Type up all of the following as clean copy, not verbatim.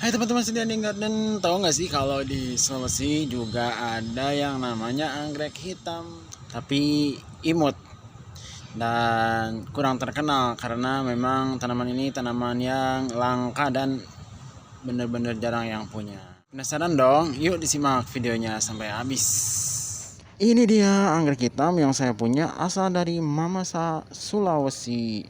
Hai teman-teman sekalian di Garden, tahu nggak sih kalau di Sulawesi juga ada yang namanya anggrek hitam, tapi imut dan kurang terkenal karena memang tanaman ini tanaman yang langka dan benar-benar jarang yang punya. Penasaran dong? Yuk disimak videonya sampai habis. Ini dia anggrek hitam yang saya punya asal dari Mamasa, Sulawesi.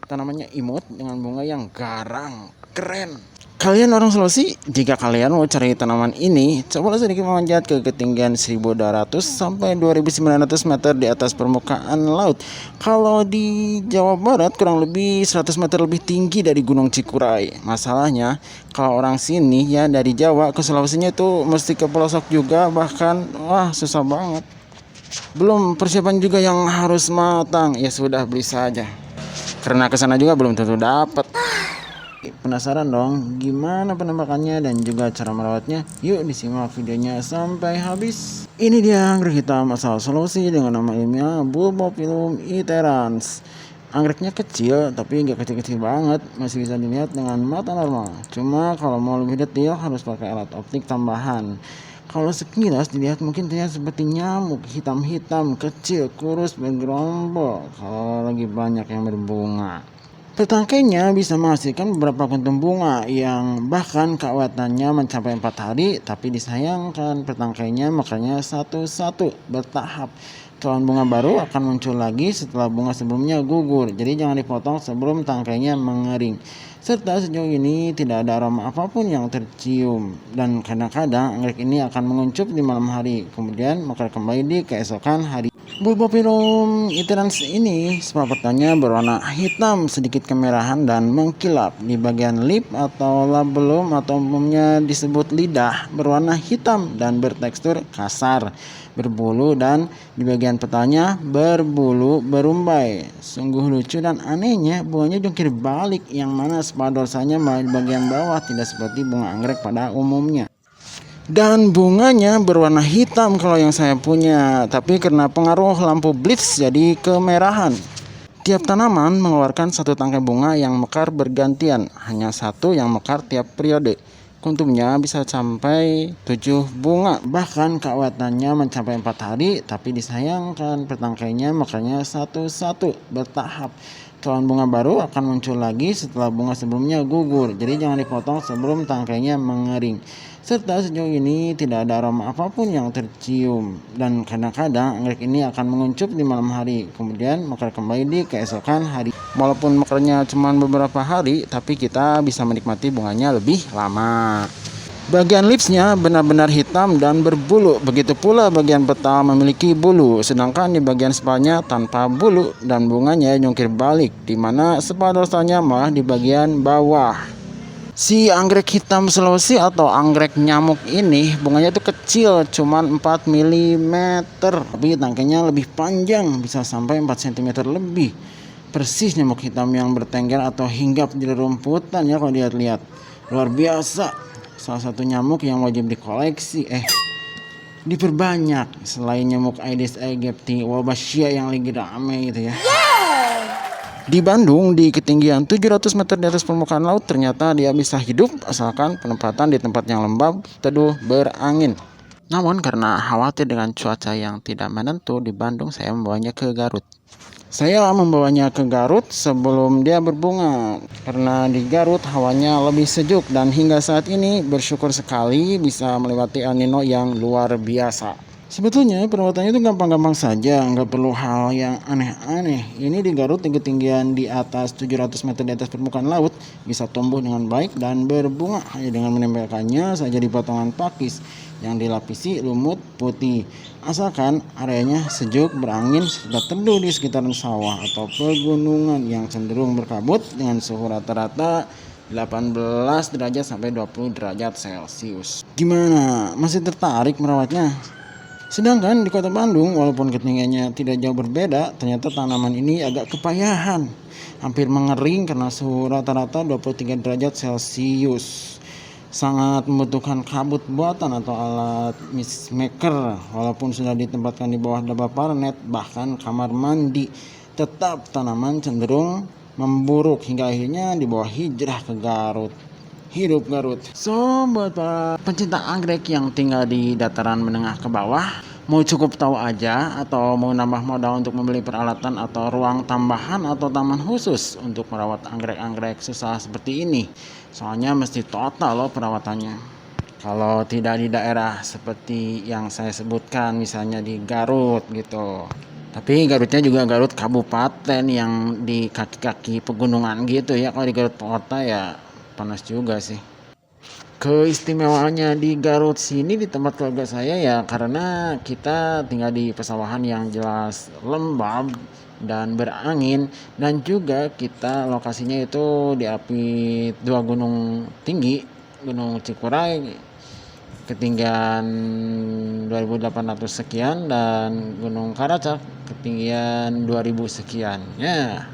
Tanamannya imut dengan bunga yang garang, keren. Kalian orang Sulawesi, jika kalian mau cari tanaman ini, cobalah sedikit memanjat ke ketinggian 1200 sampai 2900 meter di atas permukaan laut. Kalau di Jawa Barat kurang lebih 100 meter lebih tinggi dari Gunung Cikuray. Masalahnya, kalau orang sini ya dari Jawa ke Sulawesinya itu mesti ke pelosok juga, bahkan wah susah banget. Belum persiapan juga yang harus matang, ya sudah beli saja. Karena kesana juga belum tentu dapat. Penasaran dong gimana penampakannya dan juga cara merawatnya? Yuk disimak videonya sampai habis. Ini dia anggrek hitam asal Sulawesi dengan nama ilmiah Bulbophyllum iterans. Anggreknya kecil tapi nggak kecil-kecil banget, masih bisa dilihat dengan mata normal. Cuma kalau mau lebih detail harus pakai alat optik tambahan. Kalau sekilas dilihat mungkin terlihat seperti nyamuk hitam-hitam, kecil, kurus, bergerombol kalau lagi banyak yang berbunga. Petangkainya bisa menghasilkan beberapa kuntum bunga yang bahkan keawetannya mencapai 4 hari, tapi disayangkan petangkainya makanya satu-satu bertahap. Tuan bunga baru akan muncul lagi setelah bunga sebelumnya gugur, jadi jangan dipotong sebelum tangkainya mengering. Serta sejauh ini tidak ada aroma apapun yang tercium, dan kadang-kadang anggrek ini akan menguncup di malam hari, kemudian mekar kembali di keesokan hari. Bulbophyllum iterans ini sepapatannya berwarna hitam sedikit kemerahan dan mengkilap. Di bagian lip atau labellum atau umumnya disebut lidah berwarna hitam dan bertekstur kasar, berbulu, dan di bagian petanya berbulu berumbai. Sungguh lucu dan anehnya bunganya jungkir balik, yang mana sepadorsanya malah di bagian bawah, tidak seperti bunga anggrek pada umumnya. Dan bunganya berwarna hitam kalau yang saya punya, tapi karena pengaruh lampu blitz jadi kemerahan. Tiap tanaman mengeluarkan satu tangkai bunga yang mekar bergantian, hanya satu yang mekar tiap periode. Kuntumnya bisa sampai 7 bunga, bahkan keawetannya mencapai 4 hari, tapi disayangkan petangkainya makanya satu-satu bertahap. Tuan bunga baru akan muncul lagi setelah bunga sebelumnya gugur, jadi jangan dipotong sebelum tangkainya mengering. Serta sejauh ini tidak ada aroma apapun yang tercium, dan kadang-kadang anggrek ini akan menguncup di malam hari, kemudian mekar kembali di keesokan hari. Walaupun mekarnya cuma beberapa hari, tapi kita bisa menikmati bunganya lebih lama. Bagian lipsnya benar-benar hitam dan berbulu, begitu pula bagian petal memiliki bulu, sedangkan di bagian sepalnya tanpa bulu dan bunganya jungkir balik, di mana sepal dorsanya malah di bagian bawah. Si anggrek hitam Sulawesi atau anggrek nyamuk ini bunganya itu kecil, cuman 4 mm, tapi tangkainya lebih panjang, bisa sampai 4 cm lebih. Persis nyamuk hitam yang bertengger atau hinggap di rumputan ya kalau dilihat-lihat. Luar biasa. Salah satu nyamuk yang wajib dikoleksi, diperbanyak selain nyamuk Aedes aegypti, Wolbachia yang lagi rame gitu ya. Di Bandung, di ketinggian 700 meter di atas permukaan laut, ternyata dia bisa hidup asalkan penempatan di tempat yang lembab, teduh, berangin. Namun karena khawatir dengan cuaca yang tidak menentu di Bandung, saya membawanya ke Garut. Saya membawanya ke Garut sebelum dia berbunga, karena di Garut hawanya lebih sejuk dan hingga saat ini bersyukur sekali bisa melewati El Nino yang luar biasa. Sebetulnya perawatannya itu gampang-gampang saja, nggak perlu hal yang aneh-aneh. Ini di Garut di ketinggian di atas 700 meter di atas permukaan laut bisa tumbuh dengan baik dan berbunga hanya dengan menempelkannya saja di potongan pakis yang dilapisi lumut putih. Asalkan areanya sejuk, berangin, serta teduh di sekitaran sawah atau pegunungan yang cenderung berkabut dengan suhu rata-rata 18 derajat sampai 20 derajat Celcius. Gimana? Masih tertarik merawatnya? Sedangkan di kota Bandung, walaupun ketinggiannya tidak jauh berbeda, ternyata tanaman ini agak kepayahan. Hampir mengering karena suhu rata-rata 23 derajat Celcius. Sangat membutuhkan kabut buatan atau alat mist maker. Walaupun sudah ditempatkan di bawah daba parnet, bahkan kamar mandi, tetap tanaman cenderung memburuk hingga akhirnya dibawa hijrah ke Garut. hidup Garut. So buat para pencinta anggrek yang tinggal di dataran menengah ke bawah, mau cukup tahu aja atau mau nambah modal untuk membeli peralatan atau ruang tambahan atau taman khusus untuk merawat anggrek-anggrek susah seperti ini. Soalnya mesti total loh perawatannya. Kalau tidak di daerah seperti yang saya sebutkan, misalnya di Garut gitu. Tapi Garutnya juga Garut kabupaten yang di kaki-kaki pegunungan gitu ya. Kalau di Garut kota ya panas juga sih. Keistimewaannya di Garut sini di tempat keluarga saya ya karena kita tinggal di pesawahan yang jelas lembab dan berangin, dan juga kita lokasinya itu diapit dua gunung tinggi, Gunung Cikuray ketinggian 2800 sekian dan Gunung Karacak ketinggian 2000 sekian ya.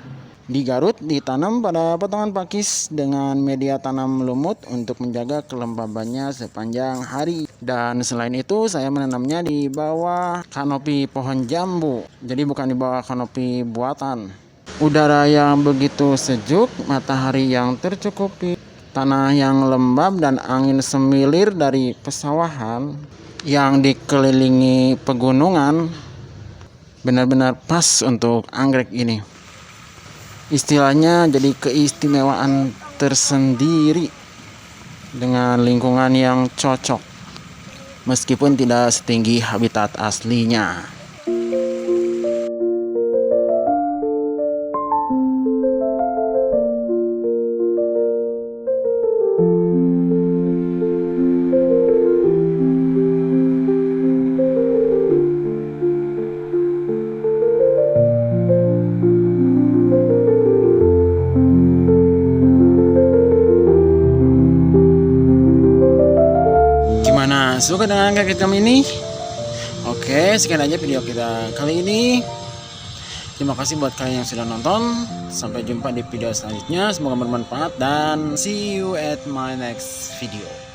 Di Garut ditanam pada potongan pakis dengan media tanam lumut untuk menjaga kelembabannya sepanjang hari. Dan selain itu saya menanamnya di bawah kanopi pohon jambu. Jadi bukan di bawah kanopi buatan. Udara yang begitu sejuk, matahari yang tercukupi, tanah yang lembab dan angin semilir dari pesawahan yang dikelilingi pegunungan benar-benar pas untuk anggrek ini. Istilahnya jadi keistimewaan tersendiri dengan lingkungan yang cocok meskipun tidak setinggi habitat aslinya. Gimana, suka dengan anggrek hitam ini? Oke, sekian aja video kita kali ini. Terima kasih buat kalian yang sudah nonton. Sampai jumpa di video selanjutnya. Semoga bermanfaat dan see you at my next video.